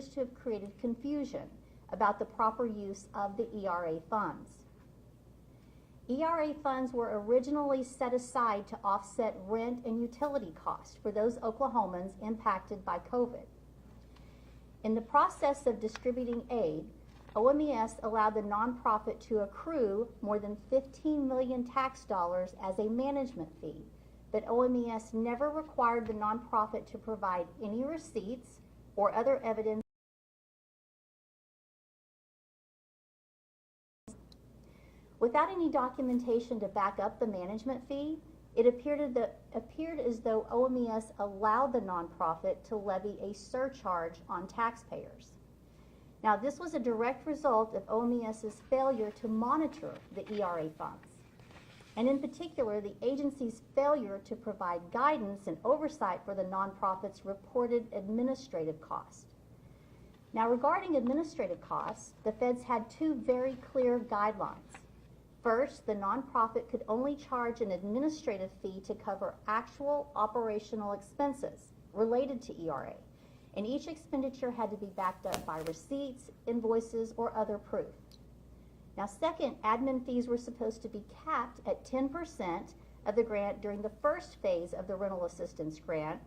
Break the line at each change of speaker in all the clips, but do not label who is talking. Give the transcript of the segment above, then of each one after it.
to have created confusion about the proper use of the ERA funds. ERA funds were originally set aside to offset rent and utility costs for those Oklahomans impacted by COVID. In the process of distributing aid, OMES allowed the nonprofit to accrue more than 15 million tax dollars as a management fee, but OMES never required the nonprofit to provide any receipts or other evidence. Without any documentation to back up the management fee, it appeared as though OMES allowed the nonprofit to levy a surcharge on taxpayers. Now, this was a direct result of OMES's failure to monitor the ERA funds, and in particular, the agency's failure to provide guidance and oversight for the nonprofit's reported administrative costs. Now, regarding administrative costs, the feds had two very clear guidelines. First, the nonprofit could only charge an administrative fee to cover actual operational expenses related to ERA, and each expenditure had to be backed up by receipts, invoices, or other proof. Now, second, admin fees were supposed to be capped at 10% of the grant during the first phase of the rental assistance grant,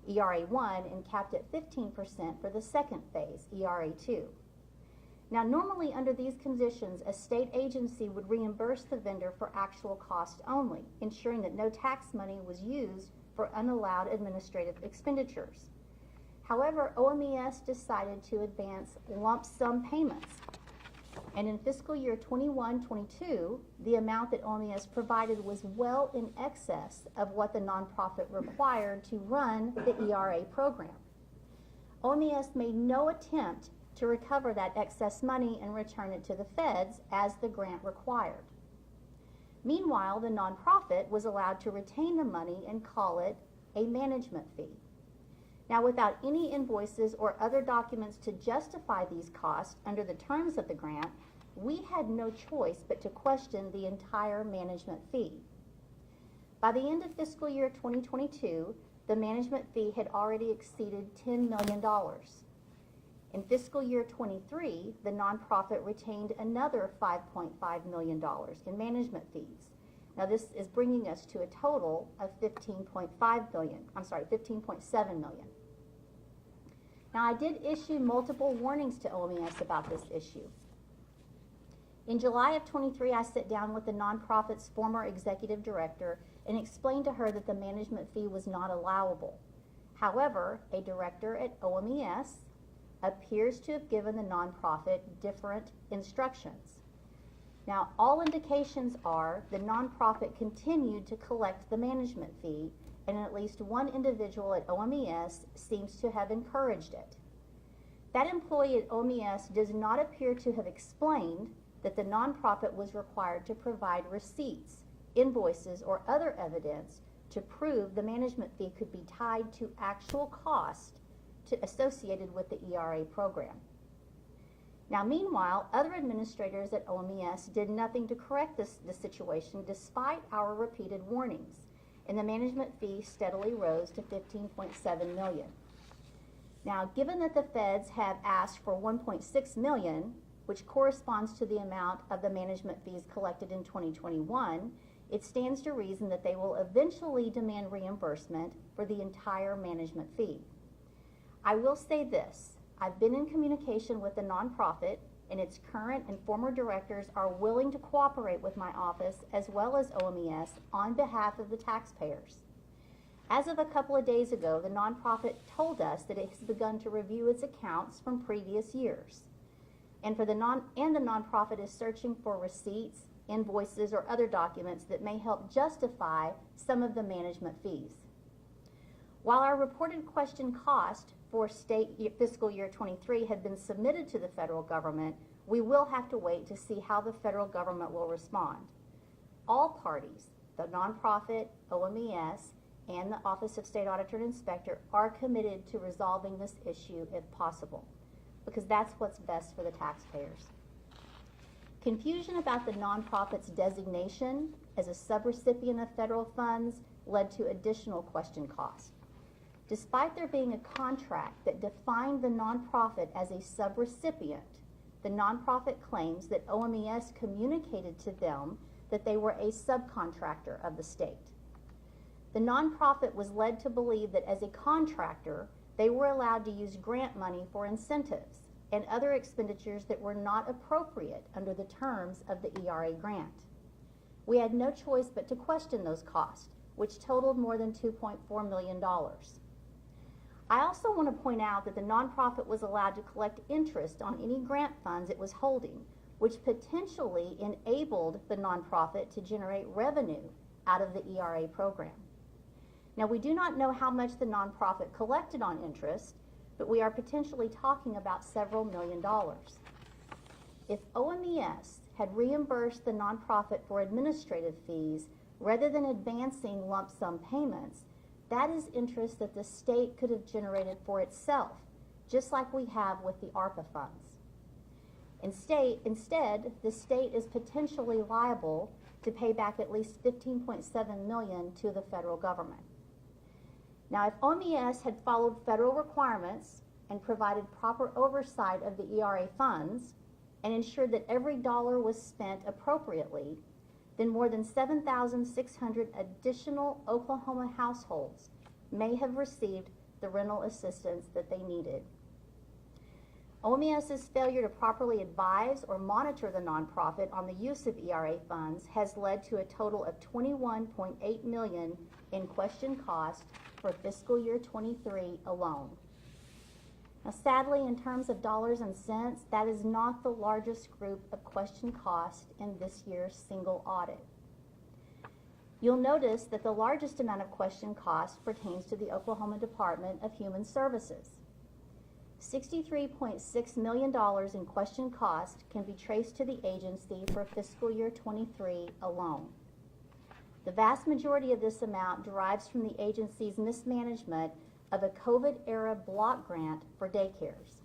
ERA 1, and capped at 15% for the second phase, ERA 2. Now, normally under these conditions, a state agency would reimburse the vendor for actual cost only, ensuring that no tax money was used for unallowed administrative expenditures. However, OMES decided to advance lump sum payments. And in fiscal year 21-22, the amount that OMES provided was well in excess of what the nonprofit required to run the ERA program. OMES made no attempt to recover that excess money and return it to the feds as the grant required. Meanwhile, the nonprofit was allowed to retain the money and call it a management fee. Now, without any invoices or other documents to justify these costs under the terms of the grant, we had no choice but to question the entire management fee. By the end of fiscal year 2022, the management fee had already exceeded $10 million. In fiscal year 23, the nonprofit retained another $5.5 million in management fees. Now, this is bringing us to a total of $15.7 million. Now, I did issue multiple warnings to OMES about this issue. In July of 23, I sat down with the nonprofit's former executive director and explained to her that the management fee was not allowable. However, a director at OMES appears to have given the nonprofit different instructions. Now, all indications are the nonprofit continued to collect the management fee, and at least one individual at OMES seems to have encouraged it. That employee at OMES does not appear to have explained that the nonprofit was required to provide receipts, invoices, or other evidence to prove the management fee could be tied to actual cost associated with the ERA program. Now, meanwhile, other administrators at OMES did nothing to correct the situation despite our repeated warnings, and the management fee steadily rose to $15.7 million. Now, given that the feds have asked for $1.6 million, which corresponds to the amount of the management fees collected in 2021, it stands to reason that they will eventually demand reimbursement for the entire management fee. I will say this, I've been in communication with the nonprofit, and its current and former directors are willing to cooperate with my office as well as OMES on behalf of the taxpayers. As of a couple of days ago, the nonprofit told us that it has begun to review its accounts from previous years. And the nonprofit is searching for receipts, invoices, or other documents that may help justify some of the management fees. While our reported question cost for state fiscal year 23 had been submitted to the federal government, we will have to wait to see how the federal government will respond. All parties, the nonprofit, OMES, and the Office of State Auditor and Inspector, are committed to resolving this issue if possible, because that's what's best for the taxpayers. Confusion about the nonprofit's designation as a subrecipient of federal funds led to additional question costs. Despite there being a contract that defined the nonprofit as a subrecipient, the nonprofit claims that OMES communicated to them that they were a subcontractor of the state. The nonprofit was led to believe that as a contractor, they were allowed to use grant money for incentives and other expenditures that were not appropriate under the terms of the ERA grant. We had no choice but to question those costs, which totaled more than $2.4 million. I also want to point out that the nonprofit was allowed to collect interest on any grant funds it was holding, which potentially enabled the nonprofit to generate revenue out of the ERA program. Now, we do not know how much the nonprofit collected on interest, but we are potentially talking about several million dollars. If OMES had reimbursed the nonprofit for administrative fees rather than advancing lump sum payments, that is interest that the state could have generated for itself, just like we have with the ARPA funds. Instead, the state is potentially liable to pay back at least $15.7 million to the federal government. Now, if OMES had followed federal requirements and provided proper oversight of the ERA funds and ensured that every dollar was spent appropriately, then more than 7,600 additional Oklahoma households may have received the rental assistance that they needed. OMES's failure to properly advise or monitor the nonprofit on the use of ERA funds has led to a total of $21.8 million in question cost for fiscal year 23 alone. Now, sadly, in terms of dollars and cents, that is not the largest group of question cost in this year's single audit. You'll notice that the largest amount of question cost pertains to the Oklahoma Department of Human Services. $63.6 million in question cost can be traced to the agency for fiscal year 23 alone. The vast majority of this amount derives from the agency's mismanagement of a COVID-era block grant for daycares.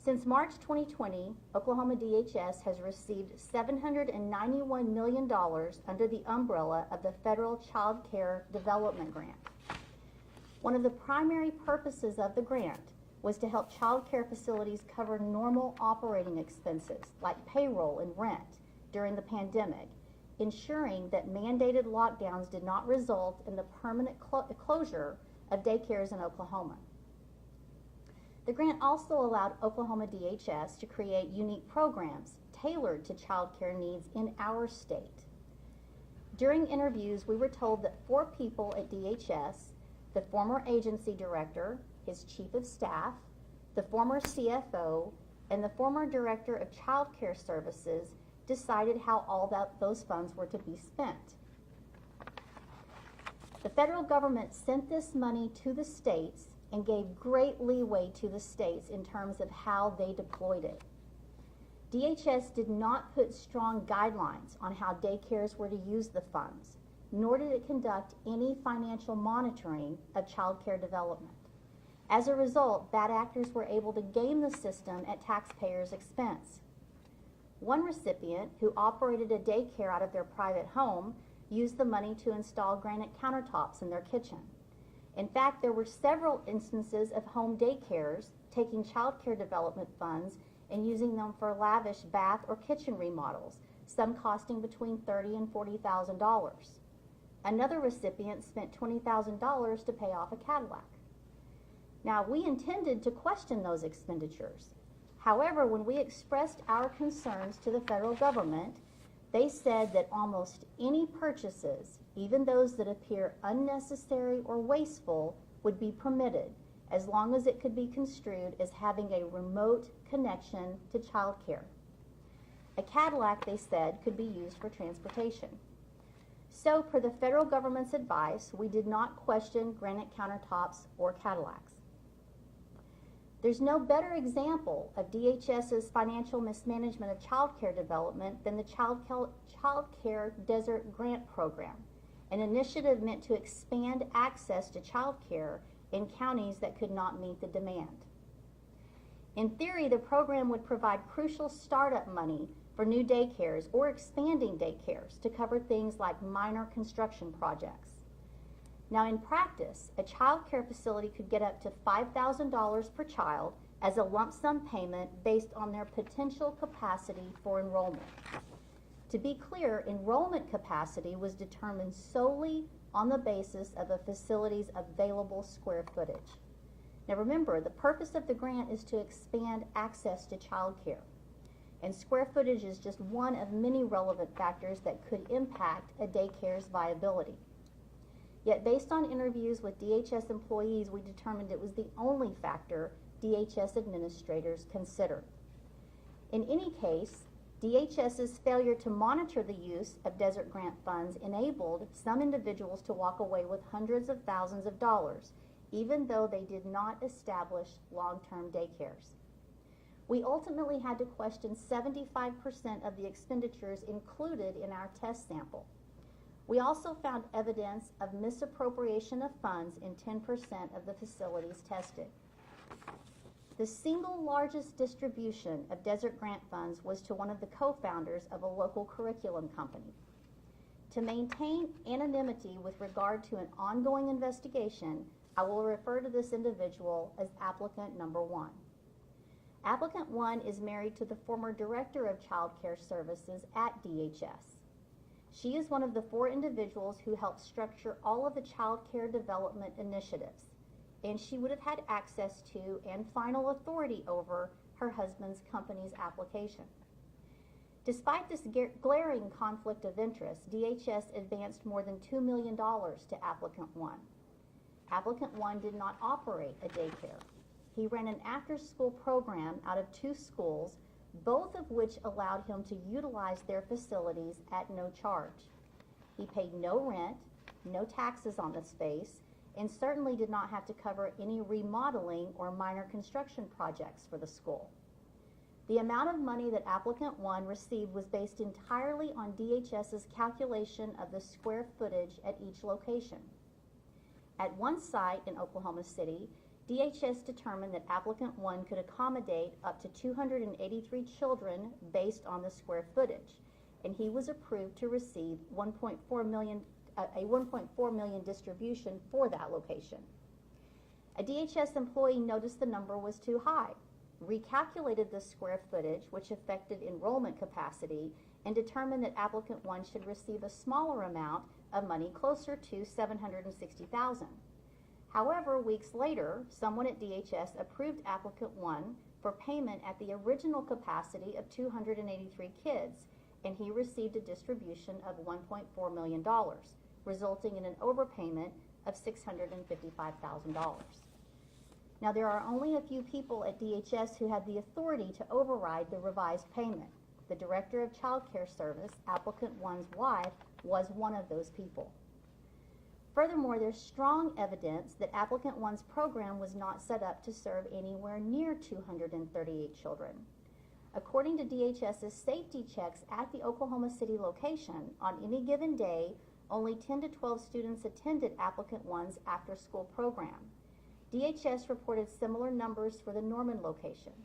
Since March 2020, Oklahoma DHS has received $791 million under the umbrella of the Federal Child Care Development Grant. One of the primary purposes of the grant was to help child care facilities cover normal operating expenses like payroll and rent during the pandemic, ensuring that mandated lockdowns did not result in the permanent closure of daycares in Oklahoma. The grant also allowed Oklahoma DHS to create unique programs tailored to child care needs in our state. During interviews, we were told that 4 people at DHS, the former agency director, his chief of staff, the former CFO, and the former director of child care services decided how all those funds were to be spent. The federal government sent this money to the states and gave great leeway to the states in terms of how they deployed it. DHS did not put strong guidelines on how daycares were to use the funds, nor did it conduct any financial monitoring of child care development. As a result, bad actors were able to game the system at taxpayers' expense. One recipient, who operated a daycare out of their private home, used the money to install granite countertops in their kitchen. In fact, there were several instances of home daycares taking child care development funds and using them for lavish bath or kitchen remodels, some costing between $30,000 and $40,000. Another recipient spent $20,000 to pay off a Cadillac. Now, we intended to question those expenditures. However, when we expressed our concerns to the federal government, they said that almost any purchases, even those that appear unnecessary or wasteful, would be permitted as long as it could be construed as having a remote connection to child care. A Cadillac, they said, could be used for transportation. So, per the federal government's advice, we did not question granite countertops or Cadillacs. There's no better example of DHS's financial mismanagement of child care development than the Child Care Desert Grant Program, an initiative meant to expand access to child care in counties that could not meet the demand. In theory, the program would provide crucial startup money for new daycares or expanding daycares to cover things like minor construction projects. Now, in practice, a child care facility could get up to $5,000 per child as a lump sum payment based on their potential capacity for enrollment. To be clear, enrollment capacity was determined solely on the basis of a facility's available square footage. Now remember, the purpose of the grant is to expand access to child care, and square footage is just one of many relevant factors that could impact a daycare's viability. Yet based on interviews with DHS employees, we determined it was the only factor DHS administrators considered. In any case, DHS's failure to monitor the use of Desert Grant funds enabled some individuals to walk away with hundreds of thousands of dollars, even though they did not establish long-term daycares. We ultimately had to question 75% of the expenditures included in our test sample. We also found evidence of misappropriation of funds in 10% of the facilities tested. The single largest distribution of Desert Grant funds was to one of the co-founders of a local curriculum company. To maintain anonymity with regard to an ongoing investigation, I will refer to this individual as applicant number 1. Applicant 1 is married to the former Director of Child Care Services at DHS. She is one of the 4 individuals who helped structure all of the child care development initiatives, and she would have had access to and final authority over her husband's company's application. Despite this glaring conflict of interest, DHS advanced more than $2 million to applicant 1. Applicant 1 did not operate a daycare. He ran an after-school program out of 2 schools, both of which allowed him to utilize their facilities at no charge. He paid no rent, no taxes on the space, and certainly did not have to cover any remodeling or minor construction projects for the school. The amount of money that applicant 1 received was based entirely on DHS's calculation of the square footage at each location. At one site in Oklahoma City, DHS determined that applicant 1 could accommodate up to 283 children based on the square footage, and he was approved to receive a $1.4 million distribution for that location. A DHS employee noticed the number was too high, recalculated the square footage, which affected enrollment capacity, and determined that applicant 1 should receive a smaller amount of money, closer to $760,000. However, weeks later, someone at DHS approved applicant 1 for payment at the original capacity of 283 kids, and he received a distribution of $1.4 million, resulting in an overpayment of $655,000. Now, there are only a few people at DHS who had the authority to override the revised payment. The Director of Child Care Service, applicant 1's wife, was one of those people. Furthermore, there's strong evidence that applicant 1's program was not set up to serve anywhere near 238 children. According to DHS's safety checks at the Oklahoma City location, on any given day, only 10 to 12 students attended applicant 1's after-school program. DHS reported similar numbers for the Norman location.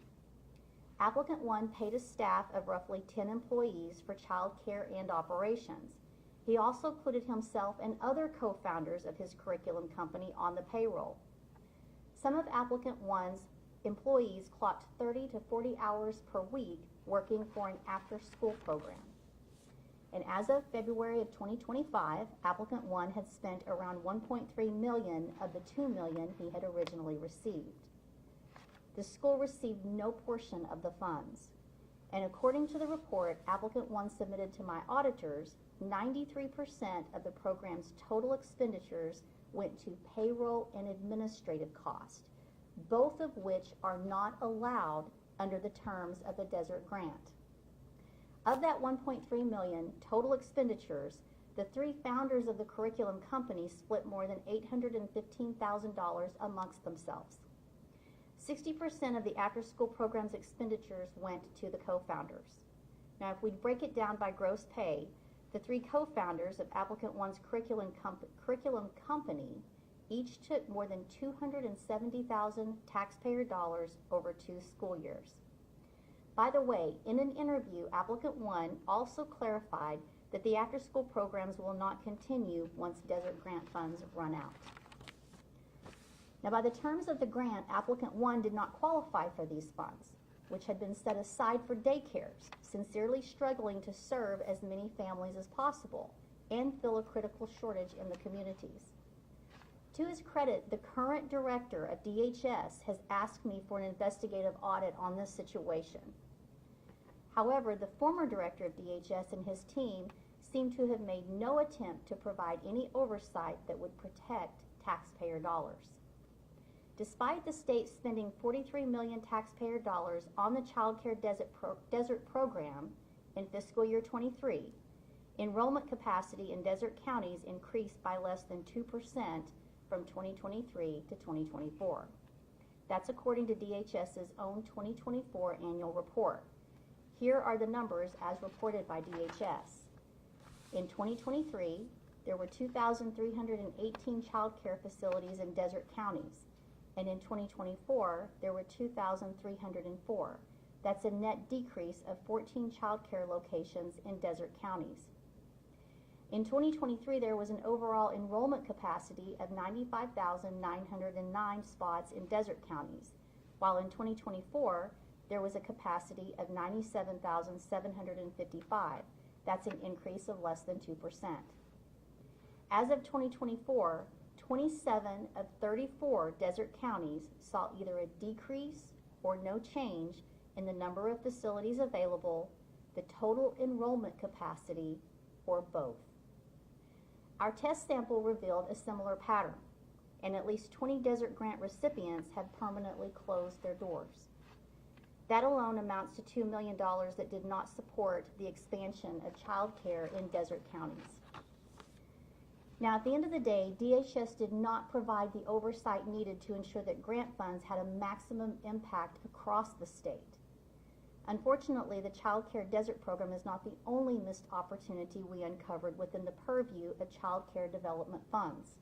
Applicant 1 paid a staff of roughly 10 employees for child care and operations. He also included himself and other co-founders of his curriculum company on the payroll. Some of applicant 1's employees clocked 30 to 40 hours per week working for an after-school program. And as of February of 2025, applicant 1 had spent around $1.3 million of the $2 million he had originally received. The school received no portion of the funds. And according to the report applicant 1 submitted to my auditors, 93% of the program's total expenditures went to payroll and administrative costs, both of which are not allowed under the terms of the Desert Grant. Of that $1.3 million total expenditures, the 3 founders of the curriculum company split more than $815,000 amongst themselves. 60% of the after-school program's expenditures went to the co-founders. Now, if we break it down by gross pay, the 3 co-founders of applicant 1's curriculum company each took more than $270,000 taxpayer dollars over 2 school years. By the way, in an interview, applicant 1 also clarified that the after-school programs will not continue once Desert grant funds run out. Now, by the terms of the grant, applicant 1 did not qualify for these funds, which had been set aside for daycares, sincerely struggling to serve as many families as possible and fill a critical shortage in the communities. To his credit, the current director of DHS has asked me for an investigative audit on this situation. However, the former director of DHS and his team seem to have made no attempt to provide any oversight that would protect taxpayer dollars. Despite the state spending $43 million taxpayer dollars on the Child Care Desert program in fiscal year 23, enrollment capacity in desert counties increased by less than 2% from 2023 to 2024. That's according to DHS's own 2024 annual report. Here are the numbers as reported by DHS. In 2023, there were 2,318 child care facilities in desert counties, and in 2024, there were 2,304. That's a net decrease of 14 child care locations in desert counties. In 2023, there was an overall enrollment capacity of 95,909 spots in desert counties, while in 2024, there was a capacity of 97,755. That's an increase of less than 2%. As of 2024, 27 of 34 desert counties saw either a decrease or no change in the number of facilities available, the total enrollment capacity, or both. Our test sample revealed a similar pattern, and at least 20 desert grant recipients have permanently closed their doors. That alone amounts to $2 million that did not support the expansion of child care in desert counties. Now, at the end of the day, DHS did not provide the oversight needed to ensure that grant funds had a maximum impact across the state. Unfortunately, the Child Care Desert program is not the only missed opportunity we uncovered within the purview of child care development funds.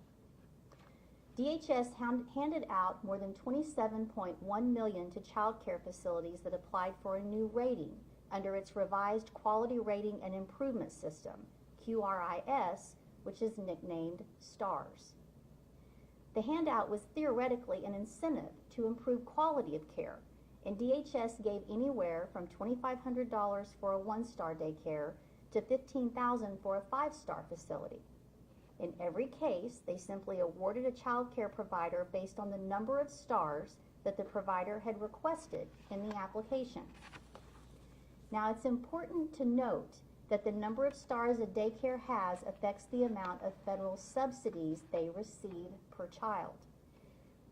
DHS handed out more than $27.1 million to child care facilities that applied for a new rating under its revised Quality Rating and Improvement System, QRIS, which is nicknamed STARS. The handout was theoretically an incentive to improve quality of care, and DHS gave anywhere from $2,500 for a one-star daycare to $15,000 for a five-star facility. In every case, they simply awarded a child care provider based on the number of stars that the provider had requested in the application. Now, it's important to note that the number of stars a daycare has affects the amount of federal subsidies they receive per child.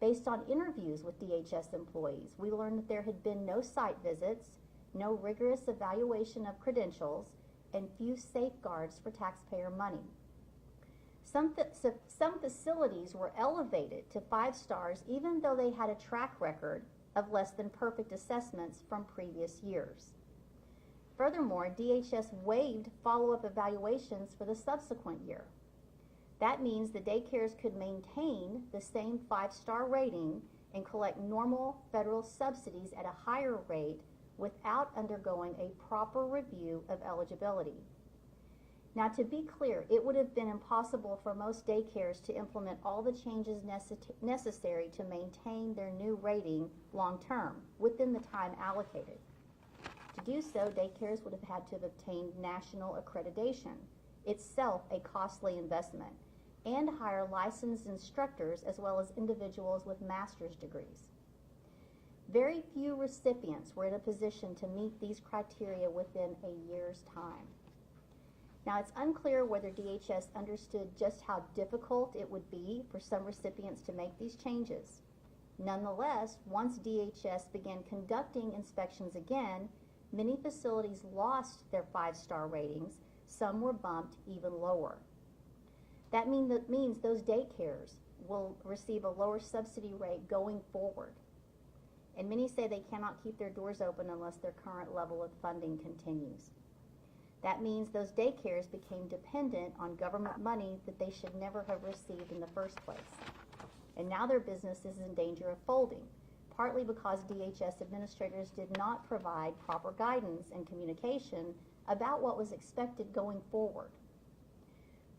Based on interviews with DHS employees, we learned that there had been no site visits, no rigorous evaluation of credentials, and few safeguards for taxpayer money. Some facilities were elevated to 5 stars even though they had a track record of less than perfect assessments from previous years. Furthermore, DHS waived follow-up evaluations for the subsequent year. That means the daycares could maintain the same 5-star rating and collect normal federal subsidies at a higher rate without undergoing a proper review of eligibility. Now, to be clear, it would have been impossible for most daycares to implement all the changes necessary to maintain their new rating long-term within the time allocated. To do so, daycares would have had to have obtained national accreditation, itself a costly investment, and hire licensed instructors as well as individuals with master's degrees. Very few recipients were in a position to meet these criteria within a year's time. Now, it's unclear whether DHS understood just how difficult it would be for some recipients to make these changes. Nonetheless, once DHS began conducting inspections again, many facilities lost their 5-star ratings. Some were bumped even lower. That means those daycares will receive a lower subsidy rate going forward. And many say they cannot keep their doors open unless their current level of funding continues. That means those daycares became dependent on government money that they should never have received in the first place. And now their business is in danger of folding, partly because DHS administrators did not provide proper guidance and communication about what was expected going forward.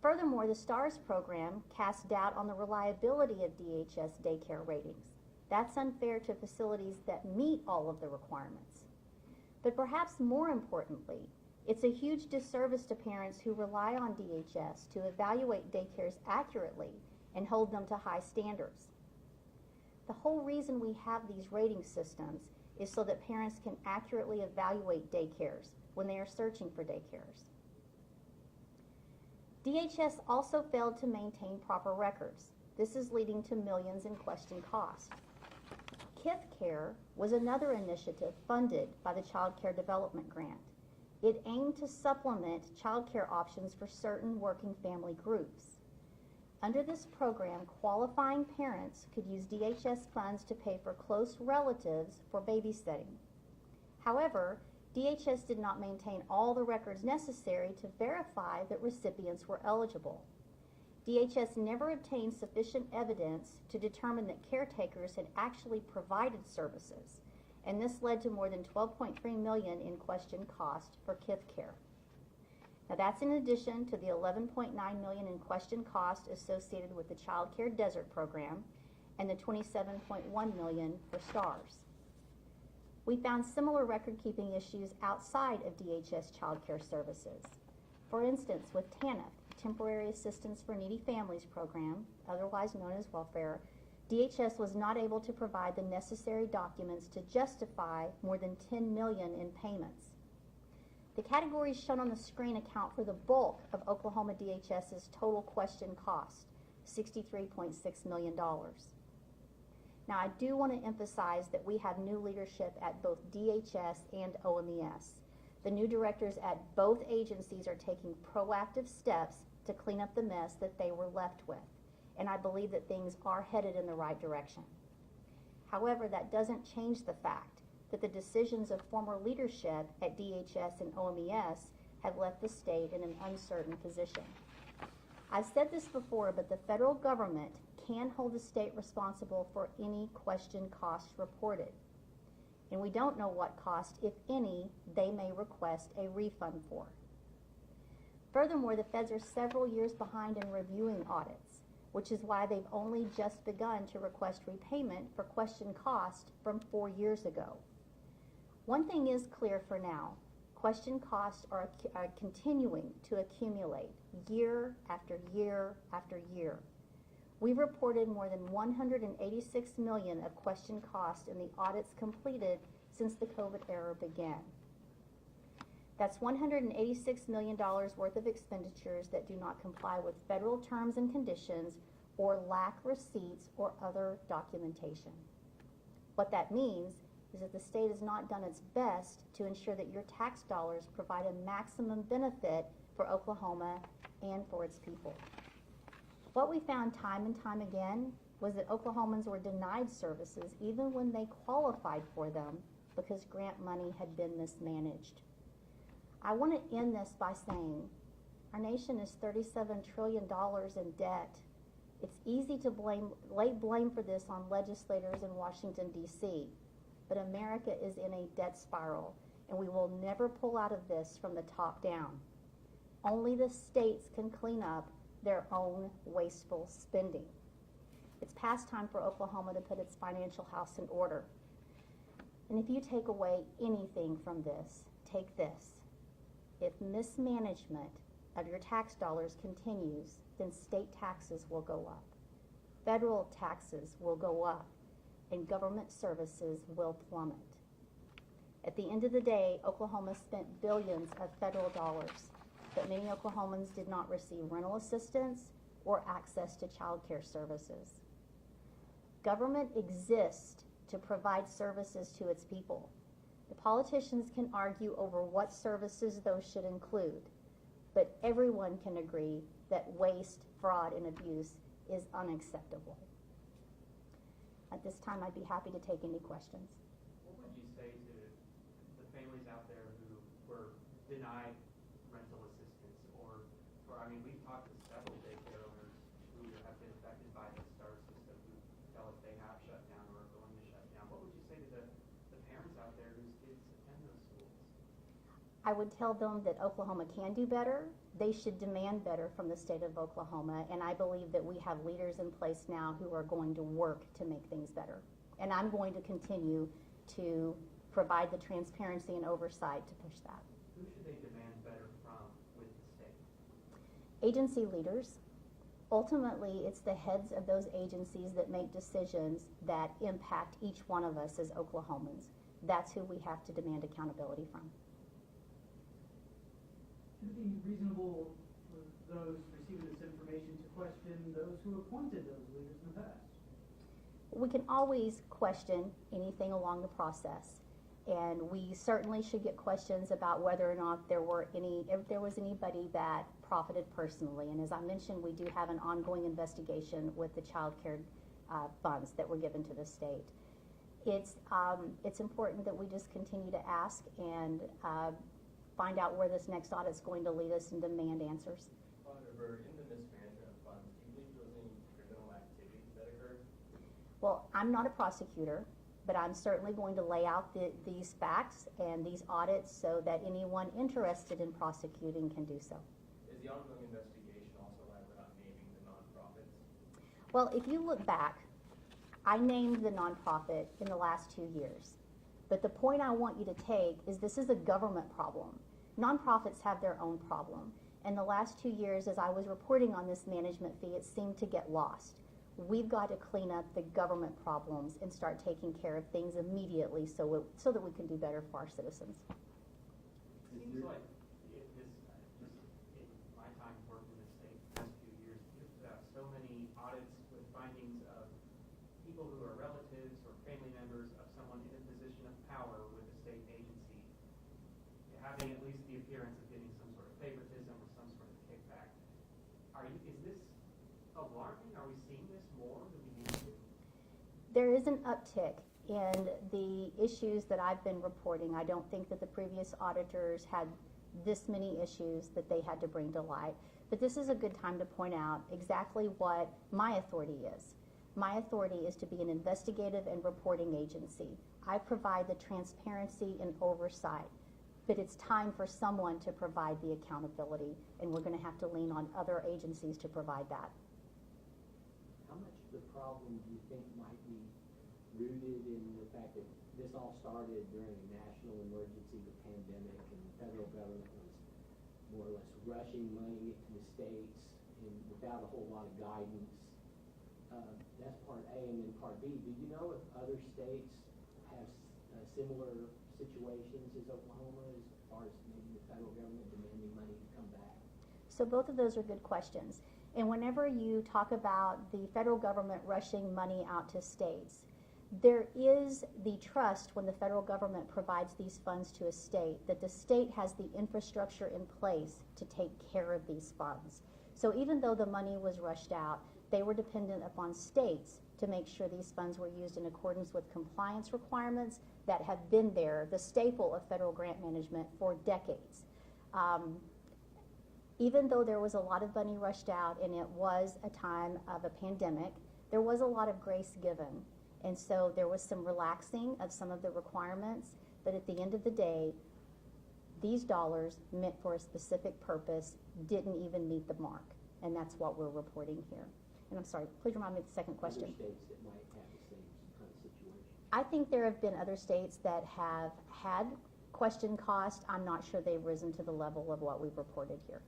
Furthermore, the STARS program cast doubt on the reliability of DHS daycare ratings. That's unfair to facilities that meet all of the requirements. But perhaps more importantly, it's a huge disservice to parents who rely on DHS to evaluate daycares accurately and hold them to high standards. The whole reason we have these rating systems is so that parents can accurately evaluate daycares when they are searching for daycares. DHS also failed to maintain proper records. This is leading to millions in question costs. KIFCare was another initiative funded by the Child Care Development Grant. It aimed to supplement child care options for certain working family groups. Under this program, qualifying parents could use DHS funds to pay for close relatives for babysitting. However, DHS did not maintain all the records necessary to verify that recipients were eligible. DHS never obtained sufficient evidence to determine that caretakers had actually provided services, and this led to more than $12.3 million in question cost for KIFCare. Now that's in addition to the $11.9 million in question cost associated with the Child Care Desert program and the $27.1 million for STARS. We found similar record-keeping issues outside of DHS child care services. For instance, with TANF, Temporary Assistance for Needy Families program, otherwise known as welfare, DHS was not able to provide the necessary documents to justify more than $10 million in payments. The categories shown on the screen account for the bulk of Oklahoma DHS's total question cost, $63.6 million. Now, I do want to emphasize that we have new leadership at both DHS and OMES. The new directors at both agencies are taking proactive steps to clean up the mess that they were left with, and I believe that things are headed in the right direction. However, that doesn't change the fact that the decisions of former leadership at DHS and OMES have left the state in an uncertain position. I've said this before, but the federal government can hold the state responsible for any question cost reported. And we don't know what cost, if any, they may request a refund for. Furthermore, the feds are several years behind in reviewing audits, which is why they've only just begun to request repayment for question cost from 4 years ago. One thing is clear for now. Question costs are continuing to accumulate year after year after year. We've reported more than $186 million of question costs in the audits completed since the COVID era began. That's $186 million worth of expenditures that do not comply with federal terms and conditions or lack receipts or other documentation. What that means is that the state has not done its best to ensure that your tax dollars provide a maximum benefit for Oklahoma and for its people. What we found time and time again was that Oklahomans were denied services even when they qualified for them because grant money had been mismanaged. I want to end this by saying our nation is $37 trillion in debt. It's easy to lay blame for this on legislators in Washington, D.C., but America is in a debt spiral, and we will never pull out of this from the top down. Only the states can clean up their own wasteful spending. It's past time for Oklahoma to put its financial house in order. And if you take away anything from this, take this. If mismanagement of your tax dollars continues, then state taxes will go up, federal taxes will go up, and government services will plummet. At the end of the day, Oklahoma spent billions of federal dollars, but many Oklahomans did not receive rental assistance or access to child care services. Government exists to provide services to its people. The politicians can argue over what services those should include, but everyone can agree that waste, fraud, and abuse is unacceptable. At this time, I'd be happy to take any questions.
What would you say to the families out there who were denied rental assistance I mean, we've talked to several daycare owners who have been affected by the STAR system who tell us they have shut down or are going to shut down. What would you say to the parents out there whose kids attend those schools?
I would tell them that Oklahoma can do better. They should demand better from the state of Oklahoma, and I believe that we have leaders in place now who are going to work to make things better. And I'm going to continue to provide the transparency and oversight to push that.
Who should they demand better from with the state?
Agency leaders. Ultimately, it's the heads of those agencies that make decisions that impact each one of us as Oklahomans. That's who we have to demand accountability from.
Should it be reasonable for those receiving this information to question those who appointed those leaders in the past?
We can always question anything along the process, and we certainly should get questions about whether or not if there was anybody that profited personally. And as I mentioned, we do have an ongoing investigation with the child care funds that were given to the state. It's important that we just continue to ask and find out where this next audit is going to lead us and demand answers.
Auditor Byrd, in the mismanagement of funds, do you believe there was any criminal activity that occurred?
Well, I'm not a prosecutor, but I'm certainly going to lay out these facts and these audits so that anyone interested in prosecuting can do so.
Is the ongoing investigation also why we're not naming the nonprofits?
Well, if you look back, I named the nonprofit in the last 2 years. But the point I want you to take is this is a government problem. Nonprofits have their own problem. And the last 2 years, as I was reporting on this management fee, it seemed to get lost. We've got to clean up the government problems and start taking care of things immediately so that we can do better for our citizens.
It seems like in my time working in the state the past few years, you've so many audits with findings of people who are relatives or family members of someone in a position of power with a state agency, having at least the appearance of getting some sort of favoritism or some sort of kickback. Is this alarming? Are we seeing this more than we need to?
There is an uptick in the issues that I've been reporting. I don't think that the previous auditors had this many issues that they had to bring to light. But this is a good time to point out exactly what my authority is. My authority is to be an investigative and reporting agency. I provide the transparency and oversight, but it's time for someone to provide the accountability, and we're going to have to lean on other agencies to provide that.
How much of the problem do you think might be rooted in the fact that this all started during a national emergency, the pandemic, and the federal government was more or less rushing money to the states and without a whole lot of guidance? That's part A. And then part B, do you know if other states have similar situations as Oklahoma as far as maybe the federal government demanding money to come back?
So both of those are good questions. And whenever you talk about the federal government rushing money out to states, there is the trust when the federal government provides these funds to a state that the state has the infrastructure in place to take care of these funds. So even though the money was rushed out, they were dependent upon states to make sure these funds were used in accordance with compliance requirements that have been there, the staple of federal grant management, for decades. Even though there was a lot of money rushed out and it was a time of a pandemic, there was a lot of grace given. And so there was some relaxing of some of the requirements, but at the end of the day, these dollars meant for a specific purpose didn't even meet the mark. And that's what we're reporting here. And I'm sorry, please remind me of the second question.
Other states that might have the same kind of situation?
I think there have been other states that have had question cost. I'm not sure they've risen to the level of what we've reported here.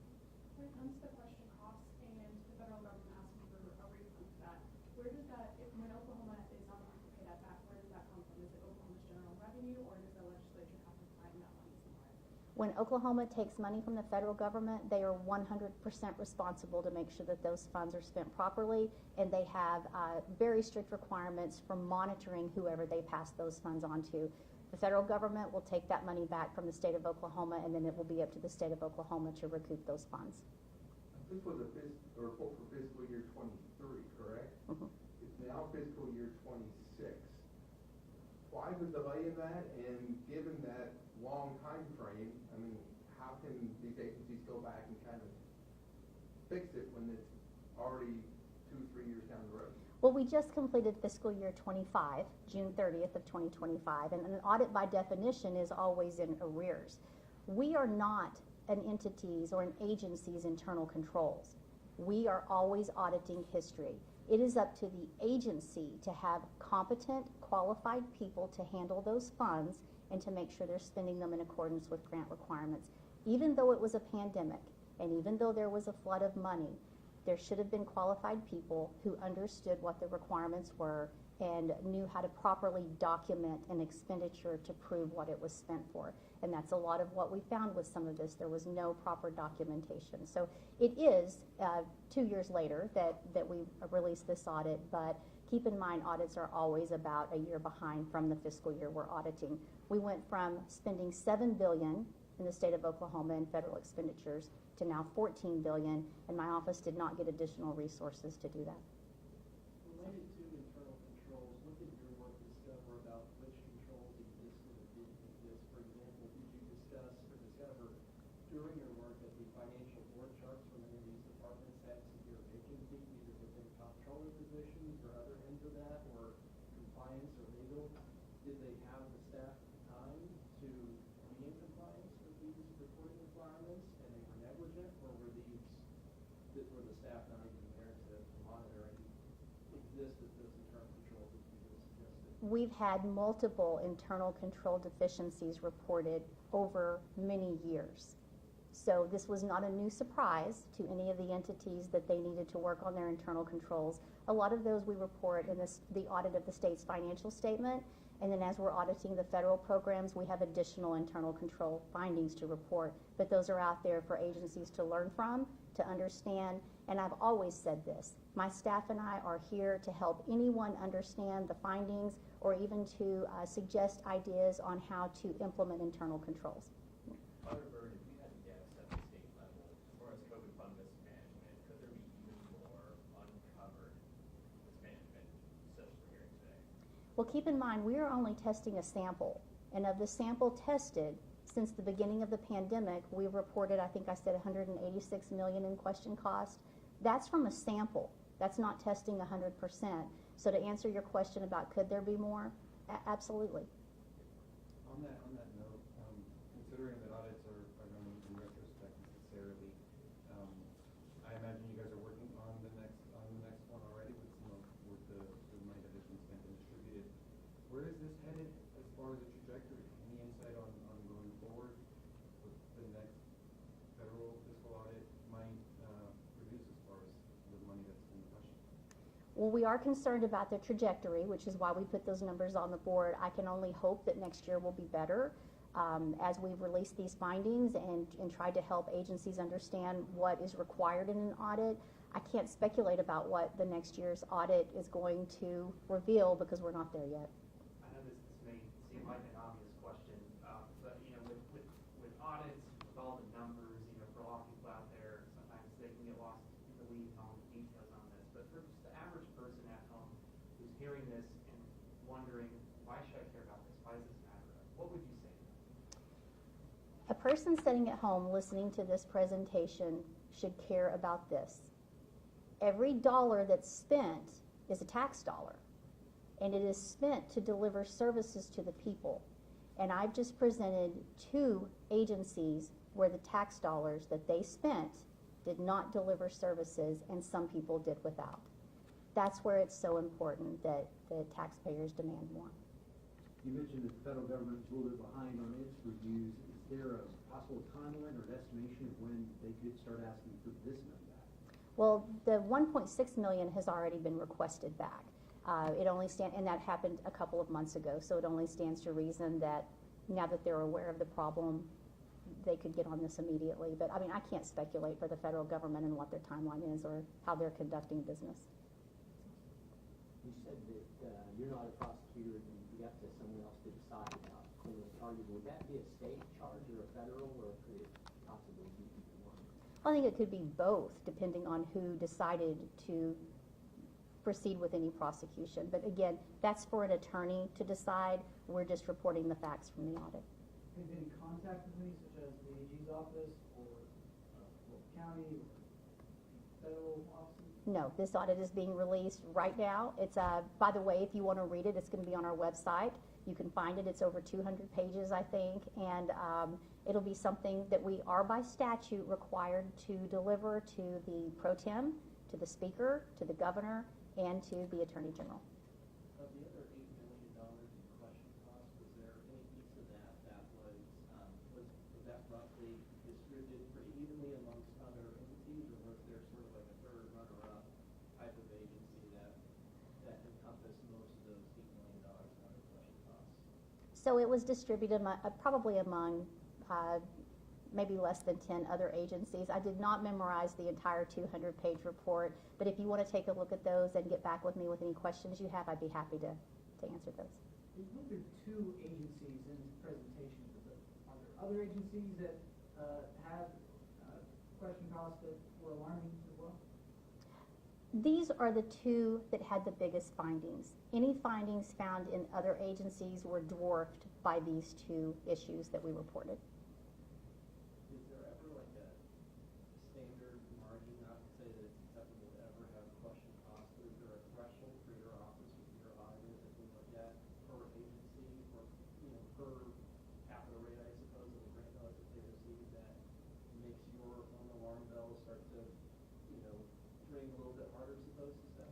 When it comes to question costs and the federal government asking for a refund for that, where does that, when Oklahoma is not going to pay that back, where does that come from? Is it Oklahoma's general revenue, or does the legislature have to find that money somewhere?
When Oklahoma takes money from the federal government, they are 100% responsible to make sure that those funds are spent properly, and they have very strict requirements for monitoring whoever they pass those funds on to. The federal government will take that money back from the state of Oklahoma, and then it will be up to the state of Oklahoma to recoup those funds.
This was a report for fiscal year 23, correct?
Mm-hmm.
It's now fiscal year 26. Why the delay in that? And given that long time frame, I mean, how can these agencies go back and kind of fix it when it's already 2-3 years down the road?
Well, we just completed fiscal year 25, June 30th of 2025, and an audit by definition is always in arrears. We are not an entity's or an agency's internal controls. We are always auditing history. It is up to the agency to have competent, qualified people to handle those funds and to make sure they're spending them in accordance with grant requirements. Even though it was a pandemic, and even though there was a flood of money, there should have been qualified people who understood what the requirements were and knew how to properly document an expenditure to prove what it was spent for. And that's a lot of what we found with some of this. There was no proper documentation. So it is 2 years later that we released this audit, but keep in mind audits are always about a year behind from the fiscal year we're auditing. We went from spending $7 billion in the state of Oklahoma in federal expenditures to now $14 billion, and my office did not get additional resources to do that.
Related to internal controls, what did your work discover about which controls existed or didn't exist? For example, did you discuss or discover during your work that the financial board charts for many of these departments had severe vacancy, either within comptroller positions or other ends of that, or compliance or legal? Did they have the staff time to be in compliance with these reporting requirements, and they were negligent, or were the staff not even there to monitor and exist at those internal controls that you just suggested?
We've had multiple internal control deficiencies reported over many years. So this was not a new surprise to any of the entities that they needed to work on their internal controls. A lot of those we report in the audit of the state's financial statement, and then as we're auditing the federal programs, we have additional internal control findings to report. But those are out there for agencies to learn from, to understand, and I've always said this. My staff and I are here to help anyone understand the findings or even to suggest ideas on how to implement internal controls.
Auditor Byrd, if you had to guess at the state level, as far as COVID fund mismanagement, could there be even more uncovered mismanagement such as we're hearing today?
Well, keep in mind, we are only testing a sample, and of the sample tested, since the beginning of the pandemic, we've reported, I think I said 186 million in question cost. That's from a sample. That's not testing 100%. So to answer your question about could there be more, absolutely.
On that note, considering that audits are done in retrospect necessarily, I imagine you guys are working on the next one already with the money that has been spent and distributed. Where is this headed as far as the trajectory? Any insight on going forward with the next federal fiscal audit might produce as far as the money that's been questioned?
Well, we are concerned about the trajectory, which is why we put those numbers on the board. I can only hope that next year will be better as we've released these findings and tried to help agencies understand what is required in an audit. I can't speculate about what the next year's audit is going to reveal because we're not there yet.
I know this may seem like an obvious question, but with audits, with all the numbers, for a lot of people out there, sometimes they can get lost in the weeds on all the details on this. But for just the average person at home who's hearing this and wondering, why should I care about this? Why does this matter? What would you say to them?
A person sitting at home listening to this presentation should care about this. Every dollar that's spent is a tax dollar, and it is spent to deliver services to the people. And I've just presented 2 agencies where the tax dollars that they spent did not deliver services, and some people did without. That's where it's so important that the taxpayers demand more.
You mentioned that the federal government is a little bit behind on its reviews. Is there a possible timeline or an estimation of when they could start asking for this money back?
Well, the 1.6 million has already been requested back. And that happened a couple of months ago, so it only stands to reason that now that they're aware of the problem, they could get on this immediately. But I mean, I can't speculate for the federal government and what their timeline is or how they're conducting business.
You said that you're not a prosecutor and you got to someone else to decide about criminal charges. Would that be a state charge or a federal, or could it possibly be either one?
I think it could be both, depending on who decided to proceed with any prosecution. But again, that's for an attorney to decide. We're just reporting the facts from the audit.
Have you been in contact with me, such as the AG's office or local county or federal offices?
No, this audit is being released right now. It's, by the way, if you want to read it, it's going to be on our website. You can find it. It's over 200 pages, I think, and it'll be something that we are by statute required to deliver to the pro tem, to the speaker, to the governor, and to the attorney general.
Of the other $8 million in question costs, was there any piece of that that was that roughly distributed pretty evenly amongst other entities, or was there sort of like a third runner-up type of agency that encompassed most of those $8 million in other question costs?
So it was distributed probably among maybe less than 10 other agencies. I did not memorize the entire 200-page report, but if you want to take a look at those and get back with me with any questions you have, I'd be happy to answer those.
You included 2 agencies in this presentation, but are there other agencies that have question costs that were alarming as well?
These are the 2 that had the biggest findings. Any findings found in other agencies were dwarfed by these 2 issues that we reported.
Is there ever like a standard margin, not to say that it's acceptable to ever have question costs, but is there a threshold for your office with your auditors that you look at per agency or, per capita rate, I suppose, of the grant dollars that they receive that makes your own alarm bells start to, ring a little bit harder, suppose to say?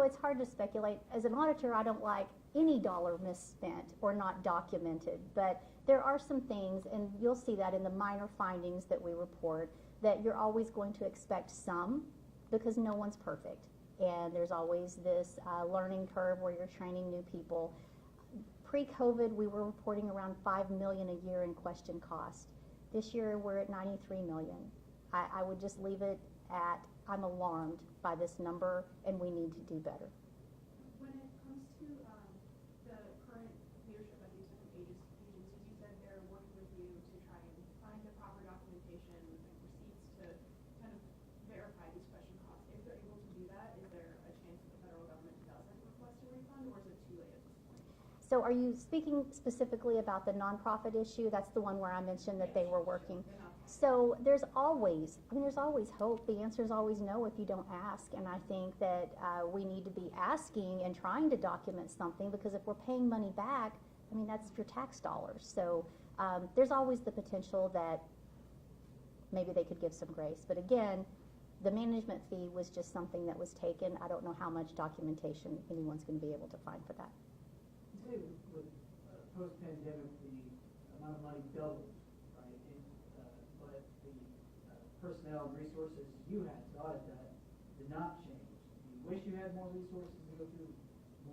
It's hard to speculate. As an auditor, I don't like any dollar misspent or not documented, but there are some things, and you'll see that in the minor findings that we report, that you're always going to expect some, because no one's perfect. And there's always this learning curve where you're training new people. Pre-COVID, we were reporting around $5 million a year in question cost. This year, we're at $93 million. I would just leave it at, I'm alarmed by this number, and we need to do better.
When it comes to the current leadership of these different agencies, you said they're working with you to try and find the proper documentation and receipts to kind of verify these question costs. If they're able to do that, is there a chance that the federal government doesn't request a refund, or is it too late at this point?
So are you speaking specifically about the nonprofit issue? That's the one where I mentioned that they were working. So there's always hope. The answer is always no if you don't ask. And I think that we need to be asking and trying to document something, because if we're paying money back, that's your tax dollars. So there's always the potential that maybe they could give some grace. But again, the management fee was just something that was taken. I don't know how much documentation anyone's going to be able to find for that.
You say with post-pandemic, the amount of money doubled, right? But the personnel and resources you had to audit that did not change. Do you wish you had more resources to go through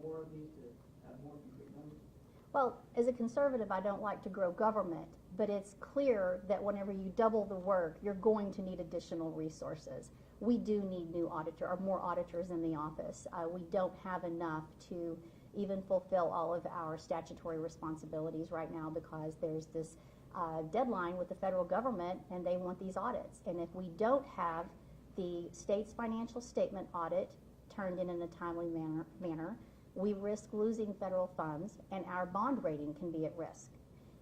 more of these to have more complete numbers?
Well, as a conservative, I don't like to grow government, but it's clear that whenever you double the work, you're going to need additional resources. We do need more auditors in the office. We don't have enough to even fulfill all of our statutory responsibilities right now, because there's this deadline with the federal government, and they want these audits. And if we don't have the state's financial statement audit turned in a timely manner, we risk losing federal funds, and our bond rating can be at risk.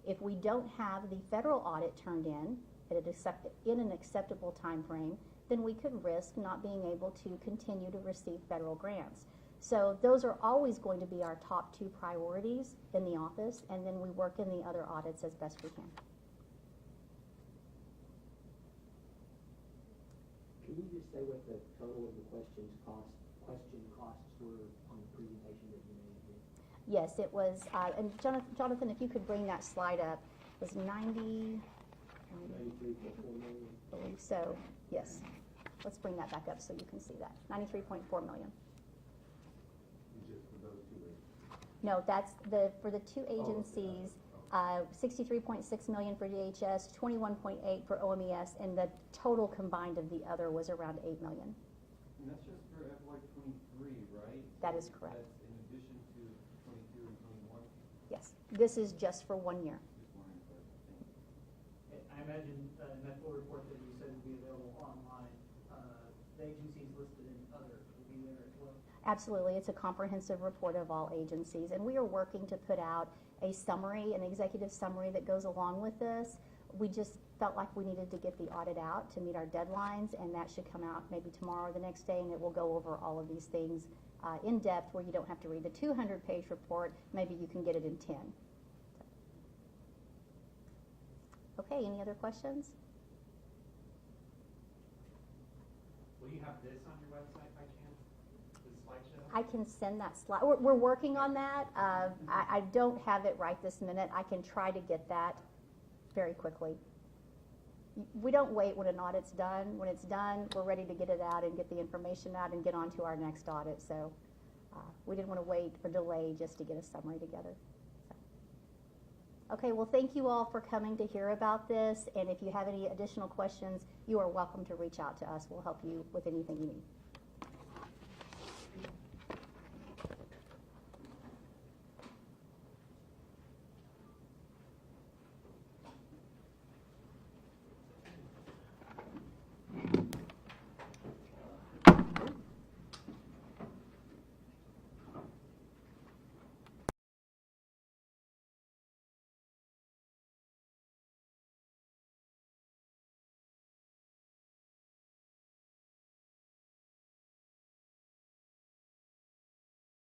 If we don't have the federal audit turned in an acceptable time frame, then we could risk not being able to continue to receive federal grants. So those are always going to be our top 2 priorities in the office, and then we work in the other audits as best we can.
Can you just say what the total of the question costs were on the presentation that you made here?
Yes, it was, and Jonathan, if you could bring that slide up, it was 93.4
million?
I believe so, yes. Let's bring that back up so you can see that, 93.4 million.
Just for those 2 agencies?
No, that's for the 2 agencies, 63.6 million for DHS, 21.8 for OMES, and the total combined of the other was around 8 million.
And that's just for FY23, right?
That is correct.
That's in addition to 22 and 21?
Yes, this is just for 1 year.
Just wanted to clarify.
I imagine in that full report that you said would be available online, the agencies listed in other will be there as well.
Absolutely, it's a comprehensive report of all agencies, and we are working to put out a summary, an executive summary that goes along with this. we just felt like we needed to get the audit out to meet our deadlines, and that should come out maybe tomorrow or the next day, and it will go over all of these things in depth, where you don't have to read the 200-page report. Maybe you can get it in 10. Okay, any other questions?
Will you have this on your website by chance? This slideshow?
I can send that slide. We're working on that. I don't have it right this minute. I can try to get that very quickly. We don't wait when an audit's done. When it's done, we're ready to get it out and get the information out and get on to our next audit. So we didn't want to wait or delay just to get a summary together. So. Okay, well, thank you all for coming to hear about this. And if you have any additional questions, you are welcome to reach out to us. We'll help you with anything you need.